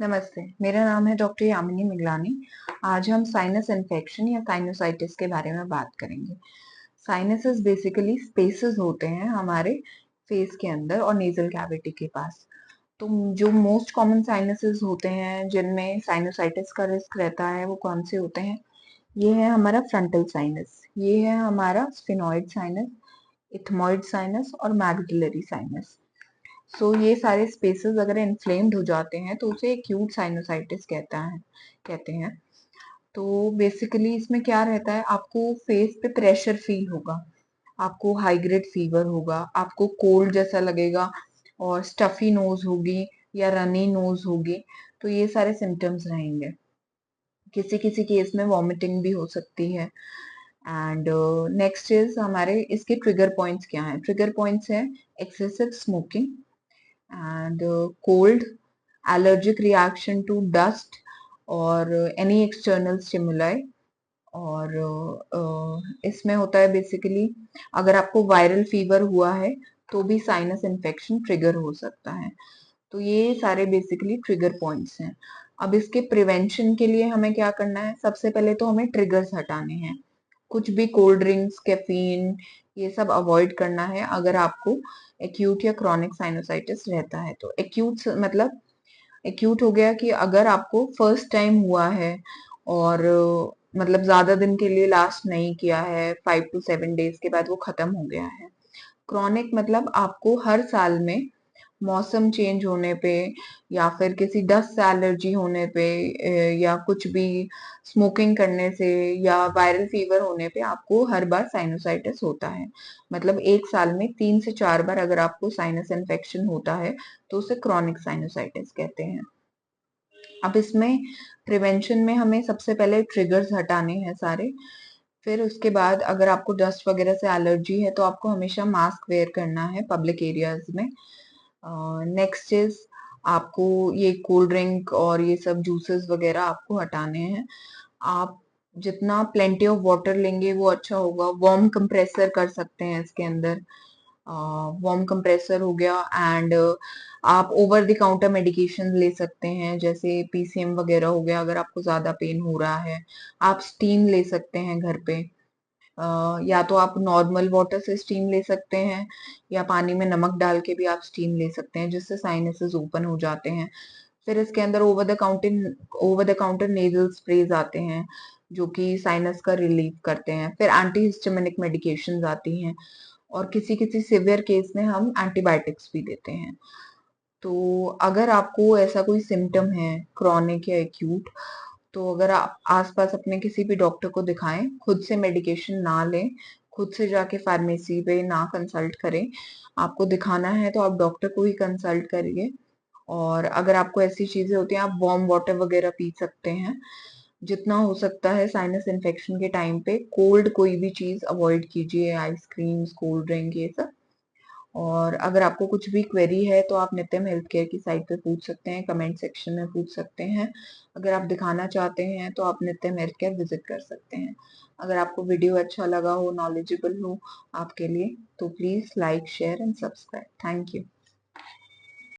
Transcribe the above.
नमस्ते, मेरा नाम है डॉक्टर यामिनी मिगलानी। आज हम साइनस इन्फेक्शन या साइनोसाइटिस के बारे में बात करेंगे। साइनसेस बेसिकली स्पेसेस होते हैं हमारे फेस के अंदर और नेजल कैविटी के पास। तो जो मोस्ट कॉमन साइनसेस होते हैं जिनमें साइनोसाइटिस का रिस्क रहता है वो कौन से होते हैं? ये है हमारा फ्रंटल साइनस, ये है हमारा स्फेनॉइड साइनस, इथमॉइड साइनस और मैग्डिलरी साइनस। ये सारे स्पेसेस अगर इन्फ्लेम्ड हो जाते हैं तो उसे एक्यूट साइनोसाइटिस कहते हैं। तो बेसिकली इसमें क्या रहता है, आपको फेस पे प्रेशर फील होगा, आपको हाई ग्रेड फीवर होगा, आपको कोल्ड जैसा लगेगा और स्टफी नोज होगी या रनी नोज होगी। तो ये सारे सिम्टम्स रहेंगे। किसी किसी केस में वॉमिटिंग भी हो सकती है। एंड नेक्स्ट इज हमारे इसके ट्रिगर पॉइंट्स क्या हैं? ट्रिगर पॉइंट्स है excessive smoking and cold, allergic reaction to dust और any external stimuli। और इसमें होता है बेसिकली अगर आपको वायरल फीवर हुआ है तो भी साइनस इन्फेक्शन ट्रिगर हो सकता है। तो ये सारे बेसिकली ट्रिगर पॉइंट्स हैं। अब इसके प्रिवेंशन के लिए हमें क्या करना है? सबसे पहले तो हमें ट्रिगर्स हटाने हैं। कुछ भी कोल्ड ड्रिंक्स, कैफीन, ये सब अवॉइड करना है अगर आपको एक्यूट या क्रॉनिक साइनोसाइटिस रहता है। तो एक्यूट मतलब एक्यूट हो गया कि अगर आपको फर्स्ट टाइम हुआ है और मतलब ज्यादा दिन के लिए लास्ट नहीं किया है, 5 to 7 डेज के बाद वो खत्म हो गया है। क्रॉनिक मतलब आपको हर साल में मौसम चेंज होने पे या फिर किसी डस्ट से एलर्जी होने पे या कुछ भी स्मोकिंग करने से या वायरल फीवर होने पे आपको हर बार साइनोसाइटिस होता है। मतलब एक साल में 3 से 4 बार अगर आपको साइनस इन्फेक्शन होता है तो उसे क्रॉनिक साइनोसाइटिस कहते हैं। अब इसमें प्रिवेंशन में हमें सबसे पहले ट्रिगर्स हटाने हैं सारे। फिर उसके बाद अगर आपको डस्ट वगैरह से एलर्जी है तो आपको हमेशा मास्क वेयर करना है पब्लिक एरियाज में। नेक्स्ट इज आपको ये कोल्ड ड्रिंक और ये सब जूसेस वगैरह आपको हटाने हैं। आप जितना प्लेंटी ऑफ वाटर लेंगे वो अच्छा होगा। वार्म कंप्रेसर कर सकते हैं इसके अंदर, वार्म कंप्रेसर हो गया। एंड आप ओवर द काउंटर मेडिकेशन ले सकते हैं, जैसे पीसीएम वगैरह हो गया। अगर आपको ज्यादा पेन हो रहा है आप स्टीम ले सकते हैं घर पे। या तो आप नॉर्मल वाटर से स्टीम ले सकते हैं या पानी में नमक डाल के भी आप स्टीम ले सकते हैं, जिससे साइनसेस ओपन हो जाते हैं। फिर इसके अंदर over the counter nasal sprays आते हैं जो कि साइनस का रिलीफ करते हैं। फिर एंटी हिस्टामिनिक मेडिकेशंस आती हैं और किसी किसी सिवियर केस में हम एंटीबायोटिक्स भी देते हैं। तो अगर आपको ऐसा कोई सिम्टम है क्रॉनिक या एक्यूट, तो अगर आप आसपास अपने किसी भी डॉक्टर को दिखाएं, खुद से मेडिकेशन ना लें, खुद से जाके फार्मेसी पे ना कंसल्ट करें। आपको दिखाना है तो आप डॉक्टर को ही कंसल्ट करिए। और अगर आपको ऐसी चीजें होती हैं आप वार्म वाटर वगैरह पी सकते हैं। जितना हो सकता है साइनस इन्फेक्शन के टाइम पे कोल्ड कोई भी चीज अवॉइड कीजिए, आइसक्रीम्स, कोल्ड ड्रिंक, ये सब। और अगर आपको कुछ भी क्वेरी है तो आप नित्यम हेल्थ केयर की साइट पे पूछ सकते हैं, कमेंट सेक्शन में पूछ सकते हैं। अगर आप दिखाना चाहते हैं तो आप नित्यम हेल्थ केयर विजिट कर सकते हैं। अगर आपको वीडियो अच्छा लगा हो, नॉलेजेबल हो आपके लिए, तो please like, share and subscribe. Thank you.